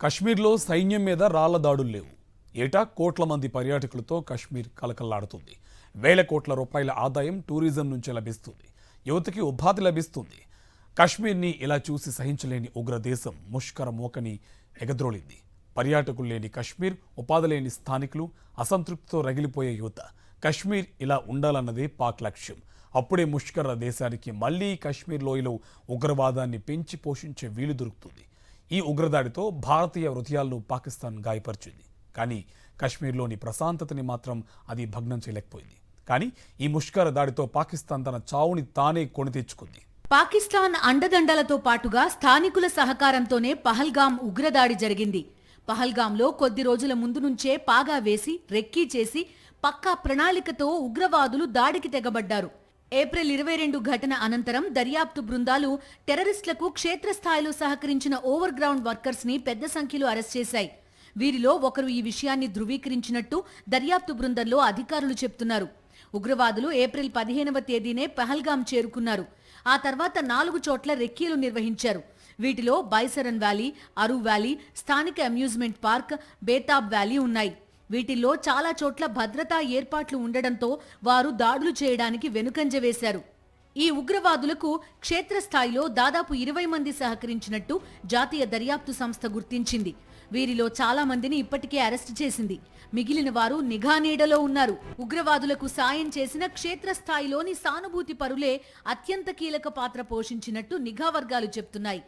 కశ్మీర్లో సైన్యం మీద రాళ్ల దాడులు లేవు. ఏటా కోట్ల మంది పర్యాటకులతో కశ్మీర్ కలకల్లాడుతుంది. వేల కోట్ల రూపాయల ఆదాయం టూరిజం నుంచి లభిస్తుంది. యువతకి ఉపాధి లభిస్తుంది. కశ్మీర్ని ఇలా చూసి సహించలేని ఉగ్రదేశం ముష్కర మోకని ఎగద్రోలింది. పర్యాటకులు లేని కశ్మీర్, ఉపాధి లేని స్థానికులు, అసంతృప్తితో రగిలిపోయే యువత. కశ్మీర్ ఇలా ఉండాలన్నదే పాక్ లక్ష్యం. అప్పుడే ముష్కర దేశానికి మళ్లీ కశ్మీర్ లోయలో ఉగ్రవాదాన్ని పెంచి పోషించే వీలు దొరుకుతుంది. ఈ ఉగ్రదాడితో భారతీయ హృదయాలను పాకిస్తాన్ గాయపరిచింది. కానీ కశ్మీర్లోని ప్రశాంతతని మాత్రం అది భగ్నం చేయలేకపోయింది. కానీ ఈ ముష్కర దాడితో పాకిస్తాన్ తన చావుని తానే కొని తెచ్చుకుంది. పాకిస్తాన్ అండదండలతో పాటుగా స్థానికుల సహకారంతోనే పహల్గాం ఉగ్రదాడి జరిగింది. పహల్గాంలో కొద్ది రోజుల ముందు నుంచే పాగా వేసి రెక్కీ చేసి పక్కా ప్రణాళికతో ఉగ్రవాదులు దాడికి తెగబడ్డారు. ఏప్రిల్ 22 ఘటన అనంతరం దర్యాప్తు బృందాలు టెర్రరిస్టులకు క్షేత్రస్థాయిలో సహకరించిన ఓవర్ గ్రౌండ్ వర్కర్స్ ని పెద్ద సంఖ్యలో అరెస్ట్ చేశాయి. వీరిలో ఒకరు ఈ విషయాన్ని ధృవీకరించినట్టు దర్యాప్తు బృందంలో అధికారులు చెప్తున్నారు. ఉగ్రవాదులు ఏప్రిల్ 15వ తేదీనే పహల్గాం చేరుకున్నారు. ఆ తర్వాత 4 చోట్ల రెక్కీలు నిర్వహించారు. వీటిలో బైసరన్ వ్యాలీ, అరు వ్యాలీ, స్థానిక అమ్యూజ్మెంట్ పార్క్, బేతాబ్ వ్యాలీ ఉన్నాయి. వీటిల్లో చాలా చోట్ల భద్రతా ఏర్పాట్లు ఉండడంతో వారు దాడులు చేయడానికి వెనుకంజ వేశారు. ఈ ఉగ్రవాదులకు క్షేత్రస్థాయిలో దాదాపు 20 మంది సహకరించినట్టు జాతీయ దర్యాప్తు సంస్థ గుర్తించింది. వీరిలో చాలా మందిని ఇప్పటికే అరెస్టు చేసింది. మిగిలిన వారు నిఘా నీడలో ఉన్నారు. ఉగ్రవాదులకు సాయం చేసిన క్షేత్రస్థాయిలోని సానుభూతి పరులే అత్యంత కీలక పాత్ర పోషించినట్టు నిఘా వర్గాలు చెప్తున్నాయి.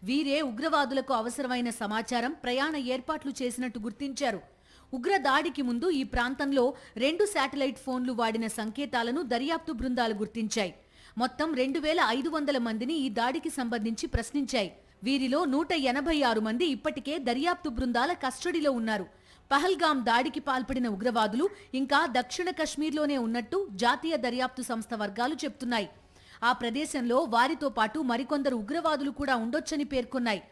వీరే ఉగ్రవాదులకు అవసరమైన సమాచారం, ప్రయాణ ఏర్పాట్లు చేసినట్టు గుర్తించారు. ఉగ్ర దాడికి ముందు ఈ ప్రాంతంలో 2 శాటిలైట్ ఫోన్లు వాడిన సంకేతాలను దర్యాప్తు బృందాలు గుర్తించాయి. మొత్తం 2500 మందిని ఈ దాడికి సంబంధించి ప్రశ్నించాయి. వీరిలో 186 మంది ఇప్పటికే దర్యాప్తు బృందాల కస్టడీలో ఉన్నారు. పహల్గాం దాడికి పాల్పడిన ఉగ్రవాదులు ఇంకా దక్షిణ కశ్మీర్లోనే ఉన్నట్టు జాతీయ దర్యాప్తు సంస్థ వర్గాలు చెప్తున్నాయి. ఆ ప్రదేశంలో వారితో పాటు మరికొందరు ఉగ్రవాదులు కూడా ఉండొచ్చని పేర్కొన్నాయి.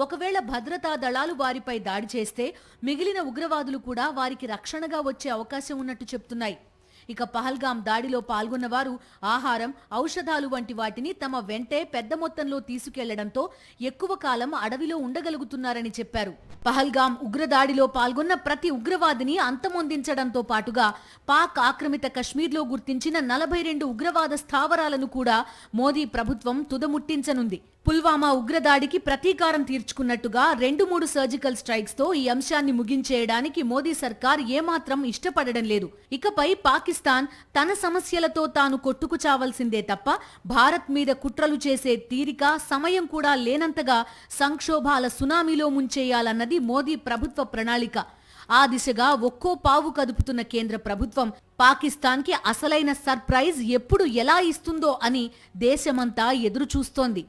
ఒకవేళ భద్రతా దళాలు వారిపై దాడి చేస్తే మిగిలిన ఉగ్రవాదులు కూడా వారికి రక్షణగా వచ్చే అవకాశం ఉన్నట్టు చెప్తున్నాయి. ఇక పహల్గాం దాడిలో పాల్గొన్నవారు ఆహారం, ఔషధాలు వంటి వాటిని తమ వెంటే పెద్ద మొత్తంలో తీసుకెళ్లడంతో ఎక్కువ కాలం అడవిలో ఉండగలుగుతున్నారని చెప్పారు. పహల్గాం ఉగ్రదాడిలో పాల్గొన్న ప్రతి ఉగ్రవాదిని అంతమొందించడంతో పాటుగా పాక్ ఆక్రమిత కశ్మీర్లో గుర్తించిన 42 ఉగ్రవాద స్థావరాలను కూడా మోదీ ప్రభుత్వం తుదముట్టించనుంది. పుల్వామా ఉగ్రదాడికి ప్రతీకారం తీర్చుకున్నట్టుగా 2-3 సర్జికల్ స్ట్రైక్స్ తో ఈ అంశాన్ని ముగించేయడానికి మోదీ సర్కార్ ఏమాత్రం ఇష్టపడడం లేదు. ఇకపై పాకిస్తాన్ తన సమస్యలతో తాను కొట్టుకు చావాల్సిందే తప్ప భారత్ మీద కుట్రలు చేసే తీరిక, సమయం కూడా లేనంతగా సంక్షోభాల సునామీలో ముంచేయాలన్నది మోదీ ప్రభుత్వ ప్రణాళిక. ఆ దిశగా ఒక్కో పావు కదుపుతున్న కేంద్ర ప్రభుత్వం పాకిస్తాన్కి అసలైన సర్ప్రైజ్ ఎప్పుడు ఎలా ఇస్తుందో అని దేశమంతా ఎదురు చూస్తోంది.